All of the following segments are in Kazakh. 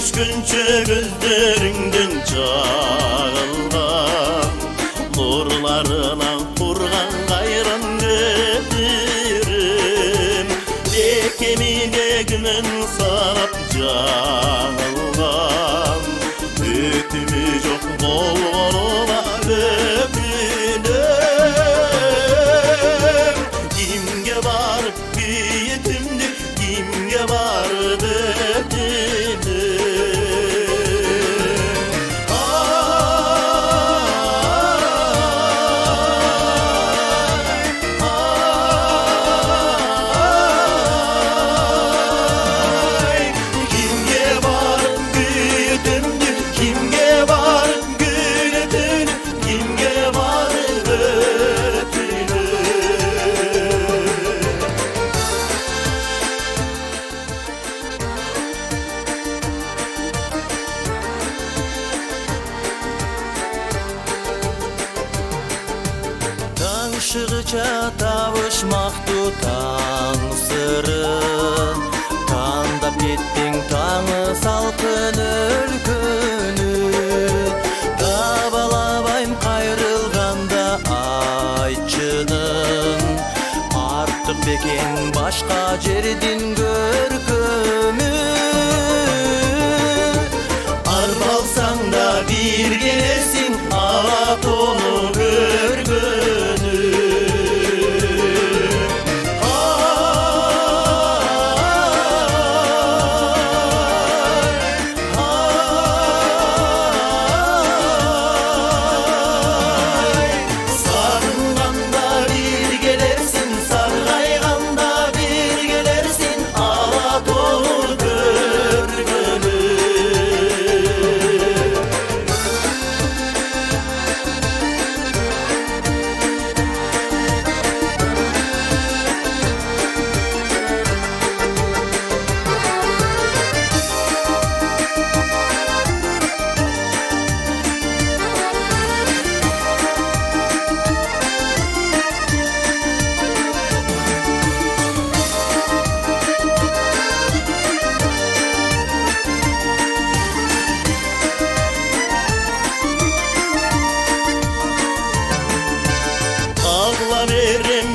düşkünçe gözlerinden çağılgan nurlarına kurgan gayran dedirim bekemine gümen sarap çağılgan ötümü çok bolğonuna öpünüm kimge barıp yetimdi kimge barıp Işıqça tavışmaqdı taң sırın Tandap kettin taңı salqın өлkөнü Табалабайым қайрылғанда айтчының Артық бекен башқа жерден көркөмү Арбалсаң да бир келесиң ала тону көргөнү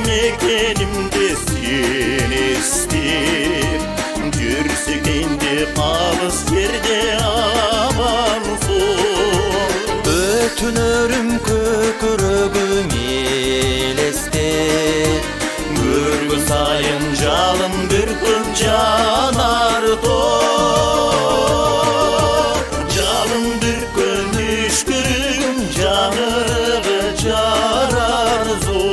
Mekenimde sen istir Gürsükende kalız yerde avansın Ötünörüm kökürögüm elestir Görgü sayın calım bir kız canar tor Calım bir könüş kürüm canırı carar zor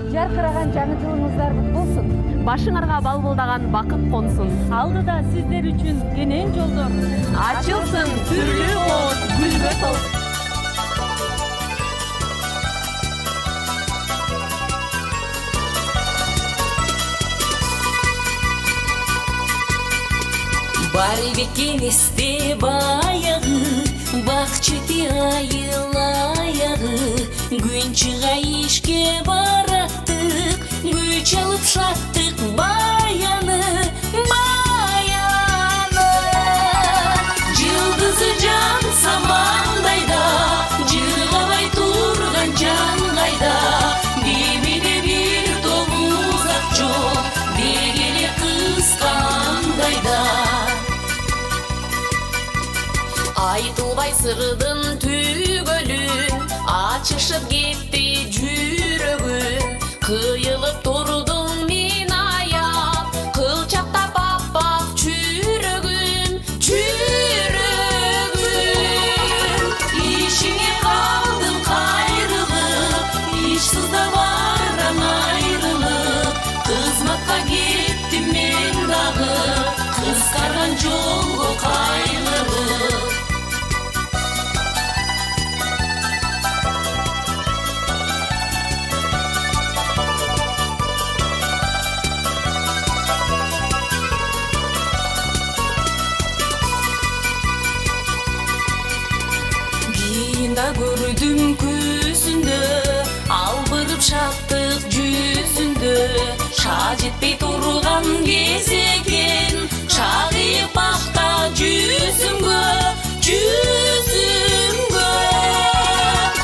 Жарқыраған жаңы жылыңыздар құтты болсын. Башыңарга балбылдаган бакыт консун. Алдыда сиздер үчүн кенен жолдор Ачылсын түрлүү кооз гүлгө толсун. Бары бекен есте баяғы, бақчыте айылаяғы, күн чыға ишке бараттық, күч алып шаттық баяны, баяны. Жылдызы жан самандайда, жырғабай турған жан қайда, демеде бір тобузақ жоқ, Кайсырдын түгөлүн ачышып кетти жүрөгүм. Кыйылып турдум мен аяп, кылчактап аппак чүрөгүм, чүрөгүм. Ишиңе калдым кайрылып, ишсызда барам айрылып. Кызматка кеттим мен дагы, кыскарган жолго кайрылып. Көрдüm көзүндө, албырып шаттык жүзүндө. Шаа жетпей турган кез экен, шагыйып акта жүзүмгө, жүзүмгө.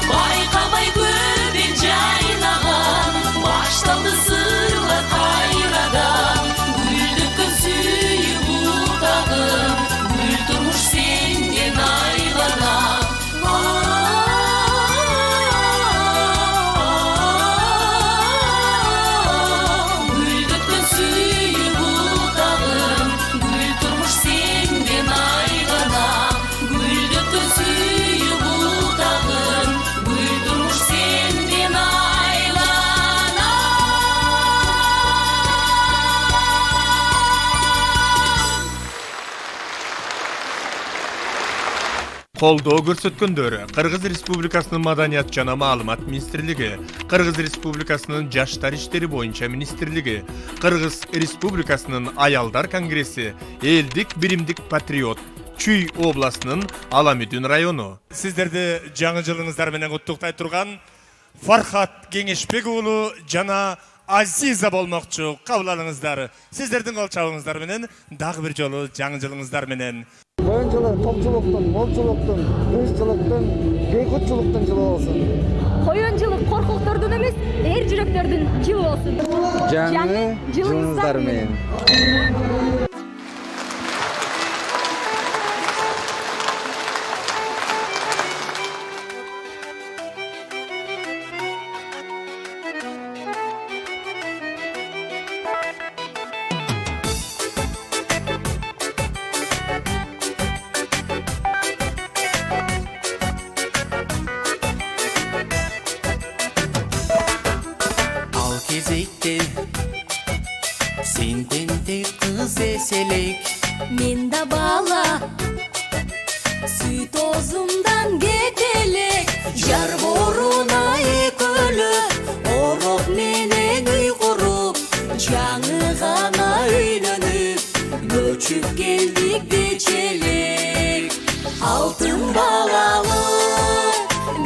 Байкабай көбек жайнаган, башталды сырлар кайрадан. Гүлдүккөн сүйүп утагым, гүл турмуш сенден айланам. Колдоо көрсөткөндөрү Кыргыз Республикасынын Маданият жана Маалымат министрлиги, Кыргыз Республикасынын Жаштар иштери боюнча министрлиги, Кыргыз Республикасынын Аялдар конгресси, Элдик биримдик патриот, Чүй областынын Аламүдүн району. Сиздерди жаңы жылыңыздар менен куттуктай турган Фархат Кеңешбек уулу жана Азиза болмокчу. Кабыл алыңыздар. Сиздердин кол чабыңыздар менен дагы бир жолу жаңы жылыңыздар менен. Oyun жылы топчулуктун, молчулуктун, тынччылыктын, бейкутчулуктун жылы болсун. Коюн жылы коркуктардын эмес, эр жүрөктөрдүн жылы болсун. Жаңы жылыңыздар менен. Мен да бала, süt ozumdan getelek. Yar boruna ekölü, orok menen uy kurup. Жаңы gana öylönüp, göçüp geldik deçelek. Altın balalı,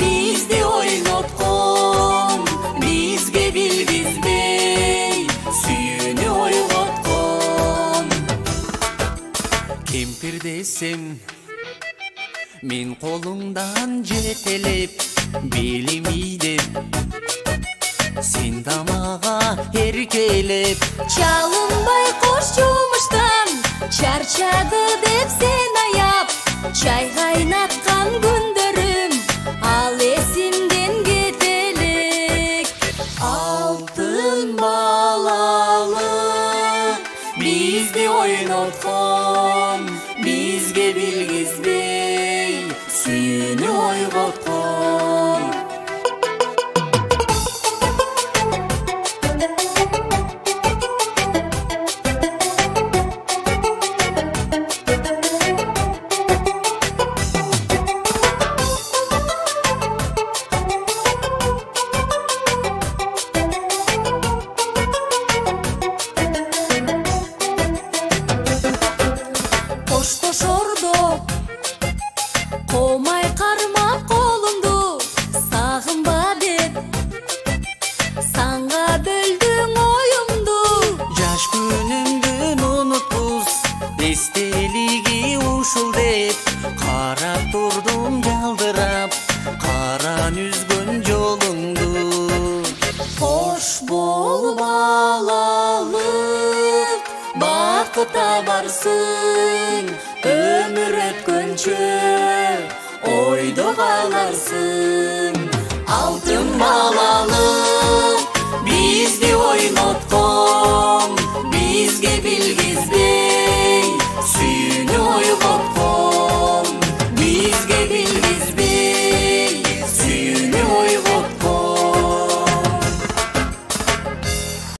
bizde oynotkon. Bizge bilgizbey, suyunu oygotkon. Kempir desem, men kolumdan jetelep, belimidep. Sen damaga erkelep, çalınbay koş çumuştan. Çarçadı dep sen ayap, çay kaynatkan gündörüm. Al esimden getelek. Altın balalı, bizde oynotkon. Bizge bilgizbey, suyunu oygotkon. Ömür ötkönçö каларсың. Алтын балалы бизди ойноткон